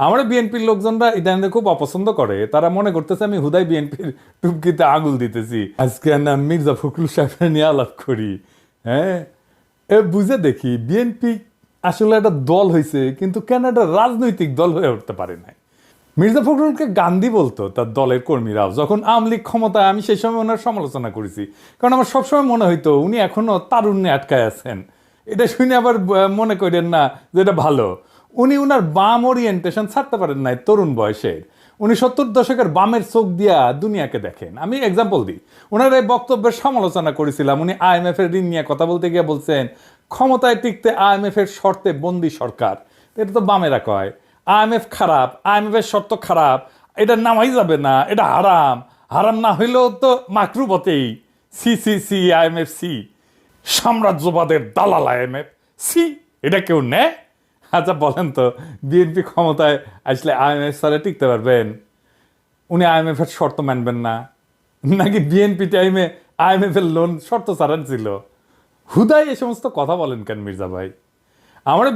আমার বিএনপির লোকজনরা ইদানিং খুব অপছন্দ করে, তারা মনে করতেছে আমি হুদাই বিএনপির টুপকিতে আঙুল দিতেছি। আজকে না মির্জা ফখরুল সাহেব নিয়ে আলাপ করি। হ্যাঁ, এ বুঝে দেখি বিএনপি আসলে একটা দল হয়েছে, কিন্তু কেন একটা রাজনৈতিক দল হয়ে উঠতে পারে না। মির্জা ফখরুলকে গান্ধী বলতো তার দলের কর্মীরাও, যখন আওয়ামী লীগ ক্ষমতায়, আমি সেই সময় ওনার সমালোচনা করেছি, কারণ আমার সবসময় মনে হইতো উনি এখনো তারুণ্যে আটকায় আছেন। এটা শুনে আবার মনে করেন না যে এটা ভালো। উনি উনার বাম ওরিয়েন্টেশন ছাড়তে পারেন নাই তরুণ বয়সের। উনি 70 দশকের বামের চোখ দিয়া দুনিয়াকে দেখেন। আমি এক্সাম্পল দিই, ওনার এই বক্তব্যের সমালোচনা করেছিলাম। উনি আইএমএফ এর ঋণ নিয়ে কথা বলতে গিয়ে বলছেন ক্ষমতায় টিকতে আইএমএফ এর শর্তে বন্দি সরকার। এটা তো বামেরা কয় আইএমএফ খারাপ, আইএমএফ এর শর্ত খারাপ, এটা নামাই যাবে না, এটা হারাম। হারাম না হইলেও তো মাকরু বটেই। সি সি সি আইএমএফ সি, সাম্রাজ্যবাদের দালাল আইএমএফ সি, এটা কেউ নেয়? আচ্ছা বলেন তো, বিএনপি ক্ষমতায় আসলে আইএমএফ সারে টিকতে পারবেন? উনি আইএমএফ এর শর্ত মানবেন না? নাকি বিএনপি টাইমে আইএমএফ এর লোন শর্ত ছাড়ান ছিল? হুদাই এ সমস্ত কথা বলেন কেন মির্জা ভাই? আমরা